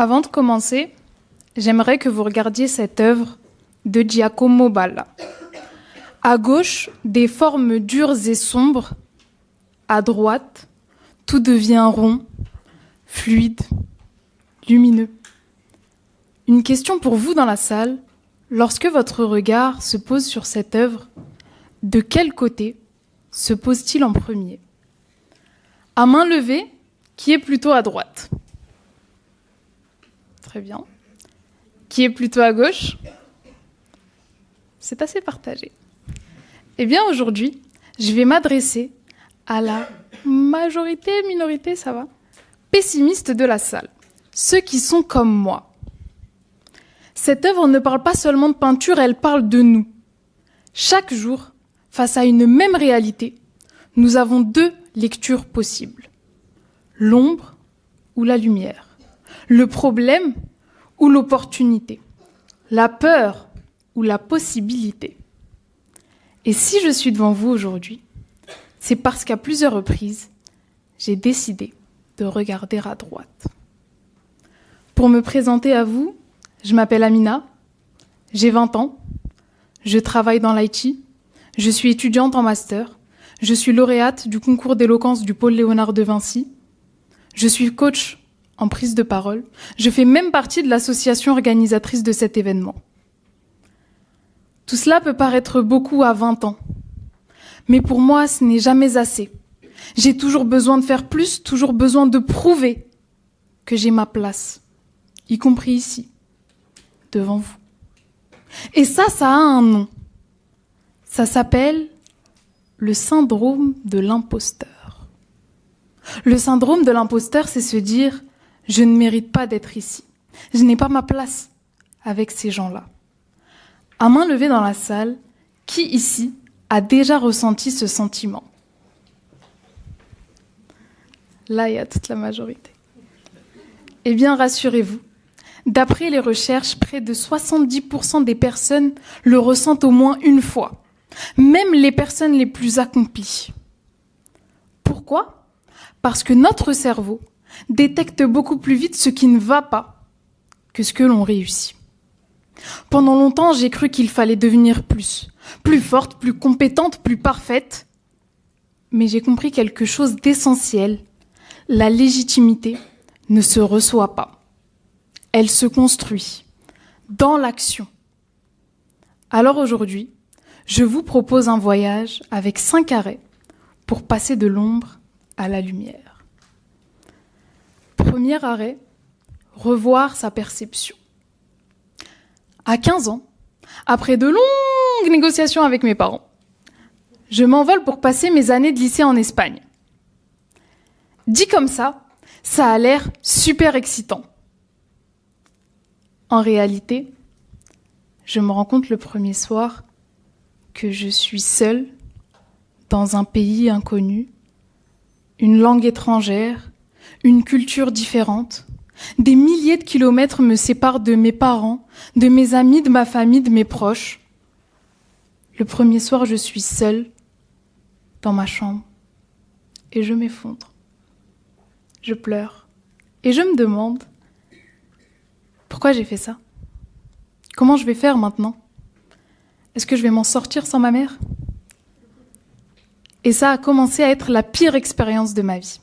Avant de commencer, j'aimerais que vous regardiez cette œuvre de Giacomo Balla. À gauche, des formes dures et sombres. À droite, tout devient rond, fluide, lumineux. Une question pour vous dans la salle. Lorsque votre regard se pose sur cette œuvre, de quel côté se pose-t-il en premier ? À main levée, qui est plutôt à droite ? Très bien. Qui est plutôt à gauche ? C'est assez partagé. Eh bien, aujourd'hui, je vais m'adresser à la minorité, ça va, pessimiste de la salle, ceux qui sont comme moi. Cette œuvre ne parle pas seulement de peinture, elle parle de nous. Chaque jour, face à une même réalité, nous avons deux lectures possibles. L'ombre ou la lumière. Le problème ou l'opportunité. La peur ou la possibilité. Et si je suis devant vous aujourd'hui, c'est parce qu'à plusieurs reprises, j'ai décidé de regarder à droite. Pour me présenter à vous, je m'appelle Amina, j'ai 20 ans, je travaille dans l'IT, je suis étudiante en master, je suis lauréate du concours d'éloquence du pôle Léonard de Vinci, je suis coach en prise de parole, je fais même partie de l'association organisatrice de cet événement. Tout cela peut paraître beaucoup à 20 ans, mais pour moi, ce n'est jamais assez. J'ai toujours besoin de faire plus, toujours besoin de prouver que j'ai ma place, y compris ici, devant vous. Et ça a un nom. Ça s'appelle le syndrome de l'imposteur. Le syndrome de l'imposteur, c'est se dire « je ne mérite pas d'être ici. Je n'ai pas ma place avec ces gens-là ». À main levée dans la salle, qui ici a déjà ressenti ce sentiment ? Là, il y a toute la majorité. Eh bien, rassurez-vous, d'après les recherches, près de 70% des personnes le ressentent au moins une fois, même les personnes les plus accomplies. Pourquoi ? Parce que notre cerveau détecte beaucoup plus vite ce qui ne va pas que ce que l'on réussit. Pendant longtemps, j'ai cru qu'il fallait devenir plus forte, plus compétente, plus parfaite. Mais j'ai compris quelque chose d'essentiel. La légitimité ne se reçoit pas. Elle se construit dans l'action. Alors aujourd'hui, je vous propose un voyage avec 5 arrêts pour passer de l'ombre à la lumière. Premier arrêt, revoir sa perception. À 15 ans, après de longues négociations avec mes parents, je m'envole pour passer mes années de lycée en Espagne. Dit comme ça a l'air super excitant. En réalité, je me rends compte le premier soir que je suis seule dans un pays inconnu, une langue étrangère, une culture différente. Des milliers de kilomètres me séparent de mes parents, de mes amis, de ma famille, de mes proches. Le premier soir, je suis seule dans ma chambre et je m'effondre. Je pleure et je me demande pourquoi j'ai fait ça. Comment je vais faire maintenant ? Est-ce que je vais m'en sortir sans ma mère ? Et ça a commencé à être la pire expérience de ma vie.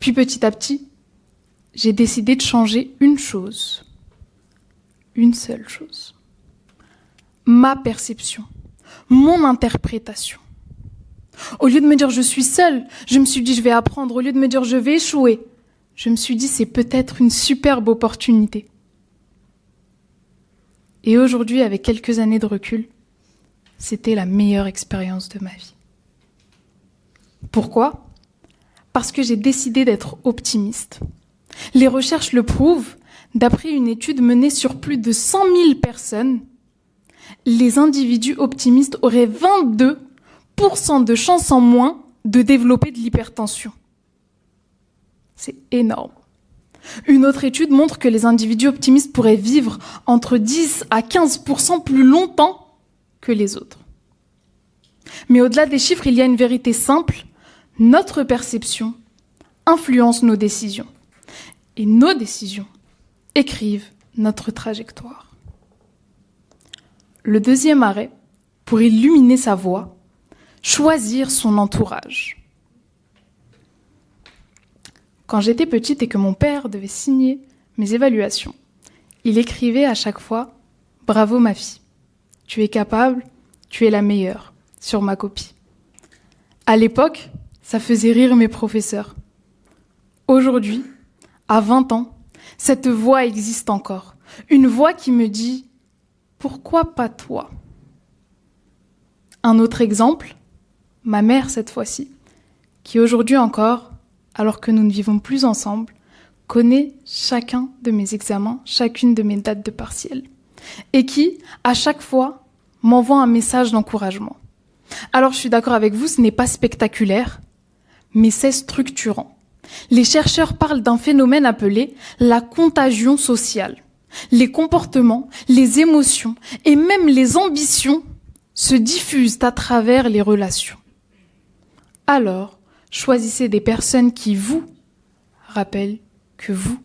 Puis petit à petit, j'ai décidé de changer une chose. Une seule chose. Ma perception. Mon interprétation. Au lieu de me dire je suis seule, je me suis dit je vais apprendre. Au lieu de me dire je vais échouer, je me suis dit c'est peut-être une superbe opportunité. Et aujourd'hui, avec quelques années de recul, c'était la meilleure expérience de ma vie. Pourquoi ? Parce que j'ai décidé d'être optimiste. Les recherches le prouvent. D'après une étude menée sur plus de 100 000 personnes, les individus optimistes auraient 22% de chances en moins de développer de l'hypertension. C'est énorme. Une autre étude montre que les individus optimistes pourraient vivre entre 10 à 15% plus longtemps que les autres. Mais au-delà des chiffres, il y a une vérité simple. Notre perception influence nos décisions. et nos décisions écrivent notre trajectoire. Le deuxième arrêt, pour illuminer sa voie, choisir son entourage. Quand j'étais petite et que mon père devait signer mes évaluations, il écrivait à chaque fois « Bravo ma fille, tu es capable, tu es la meilleure » sur ma copie. À l'époque, ça faisait rire mes professeurs. Aujourd'hui, à 20 ans, cette voix existe encore. Une voix qui me dit « Pourquoi pas toi ?» Un autre exemple, ma mère cette fois-ci, qui aujourd'hui encore, alors que nous ne vivons plus ensemble, connaît chacun de mes examens, chacune de mes dates de partiel, et qui, à chaque fois, m'envoie un message d'encouragement. Alors je suis d'accord avec vous, ce n'est pas spectaculaire, mais c'est structurant. Les chercheurs parlent d'un phénomène appelé la contagion sociale. Les comportements, les émotions et même les ambitions se diffusent à travers les relations. Alors, choisissez des personnes qui vous rappellent que vous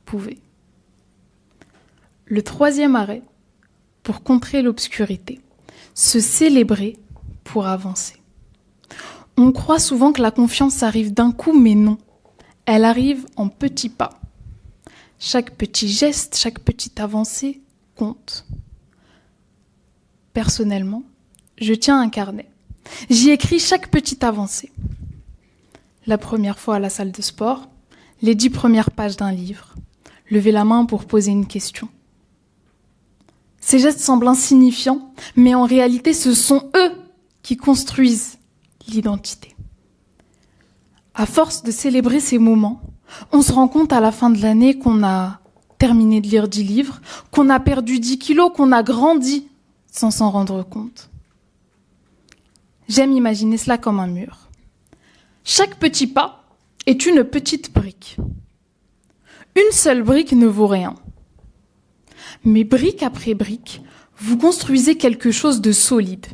pouvez. Le troisième arrêt, pour contrer l'obscurité, se célébrer pour avancer. On croit souvent que la confiance arrive d'un coup, mais non. Elle arrive en petits pas. Chaque petit geste, chaque petite avancée compte. Personnellement, je tiens un carnet. J'y écris chaque petite avancée. La première fois à la salle de sport, les 10 premières pages d'un livre, lever la main pour poser une question. Ces gestes semblent insignifiants, mais en réalité, ce sont eux qui construisent l'identité. À force de célébrer ces moments, on se rend compte à la fin de l'année qu'on a terminé de lire 10 livres, qu'on a perdu 10 kilos, qu'on a grandi sans s'en rendre compte. J'aime imaginer cela comme un mur. Chaque petit pas est une petite brique. Une seule brique ne vaut rien. Mais brique après brique, vous construisez quelque chose de solide.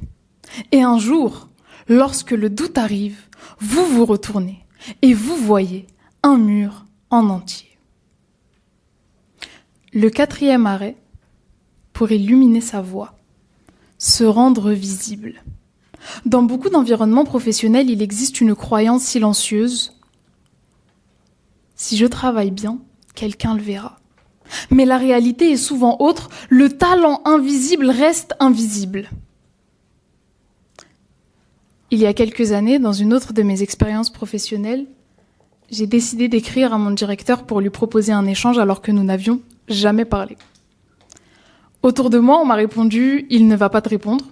Et un jour, lorsque le doute arrive, vous vous retournez et vous voyez un mur en entier. Le quatrième arrêt, pour illuminer sa voie, se rendre visible. Dans beaucoup d'environnements professionnels, il existe une croyance silencieuse. Si je travaille bien, quelqu'un le verra. Mais la réalité est souvent autre. Le talent invisible reste invisible. Il y a quelques années, dans une autre de mes expériences professionnelles, j'ai décidé d'écrire à mon directeur pour lui proposer un échange alors que nous n'avions jamais parlé. Autour de moi, on m'a répondu « Il ne va pas te répondre.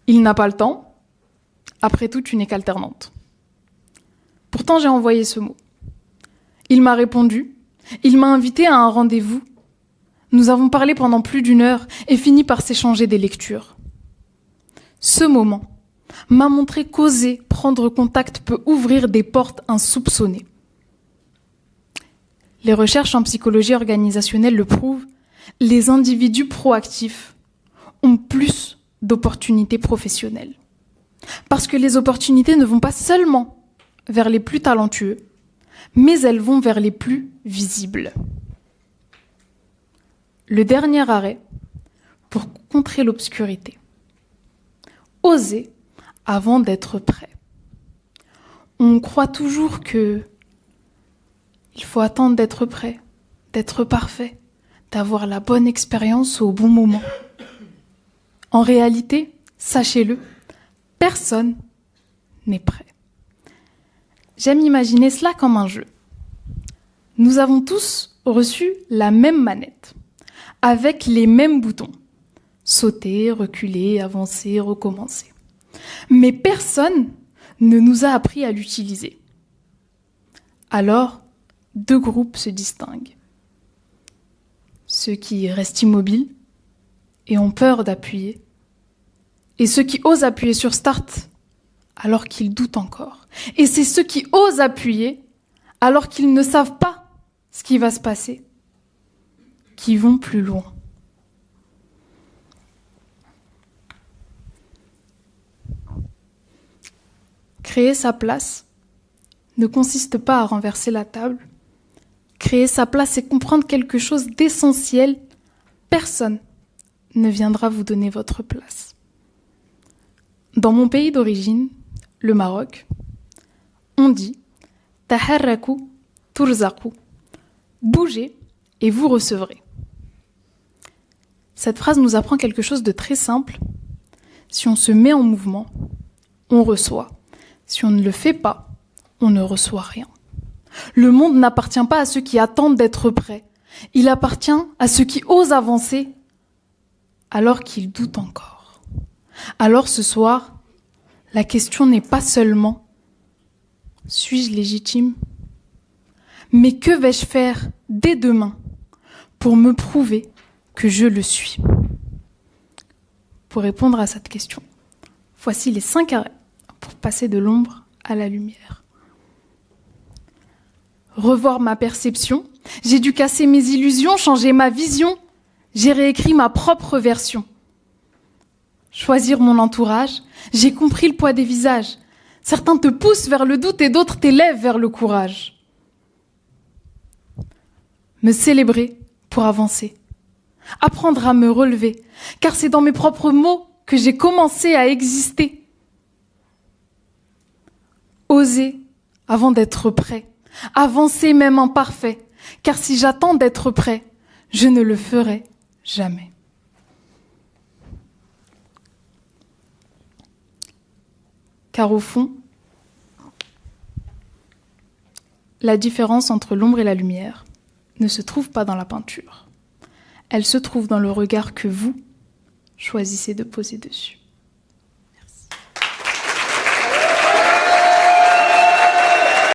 Il n'a pas le temps. Après tout, tu n'es qu'alternante. » Pourtant, j'ai envoyé ce mot. Il m'a répondu. Il m'a invité à un rendez-vous. Nous avons parlé pendant plus d'1 heure et fini par s'échanger des lectures. Ce moment m'a montré qu'oser prendre contact peut ouvrir des portes insoupçonnées. Les recherches en psychologie organisationnelle le prouvent, les individus proactifs ont plus d'opportunités professionnelles. Parce que les opportunités ne vont pas seulement vers les plus talentueux, mais elles vont vers les plus visibles. Le dernier arrêt, pour contrer l'obscurité. Oser avant d'être prêt. On croit toujours que il faut attendre d'être prêt, d'être parfait, d'avoir la bonne expérience au bon moment. En réalité, sachez-le, personne n'est prêt. J'aime imaginer cela comme un jeu. Nous avons tous reçu la même manette, avec les mêmes boutons. Sauter, reculer, avancer, recommencer. Mais personne ne nous a appris à l'utiliser. Alors, 2 groupes se distinguent. Ceux qui restent immobiles et ont peur d'appuyer, et ceux qui osent appuyer sur Start alors qu'ils doutent encore. Et c'est ceux qui osent appuyer alors qu'ils ne savent pas ce qui va se passer, qui vont plus loin. Créer sa place ne consiste pas à renverser la table. créer sa place et comprendre quelque chose d'essentiel, personne ne viendra vous donner votre place. Dans mon pays d'origine, le Maroc, on dit « Taharrakou turzakou » bougez et vous recevrez. Cette phrase nous apprend quelque chose de très simple. Si on se met en mouvement, on reçoit. Si on ne le fait pas, on ne reçoit rien. Le monde n'appartient pas à ceux qui attendent d'être prêts. Il appartient à ceux qui osent avancer alors qu'ils doutent encore. Alors ce soir, la question n'est pas seulement « suis-je légitime ?» mais que vais-je faire dès demain pour me prouver que je le suis? Pour répondre à cette question, voici les 5 arrêts pour passer de l'ombre à la lumière. Revoir ma perception, j'ai dû casser mes illusions, changer ma vision, j'ai réécrit ma propre version. Choisir mon entourage, j'ai compris le poids des visages. Certains te poussent vers le doute et d'autres t'élèvent vers le courage. Me célébrer pour avancer, apprendre à me relever, car c'est dans mes propres mots que j'ai commencé à exister. Oser avant d'être prêt, avancer même imparfait, car si j'attends d'être prêt, je ne le ferai jamais. Car au fond, la différence entre l'ombre et la lumière ne se trouve pas dans la peinture. Elle se trouve dans le regard que vous choisissez de poser dessus.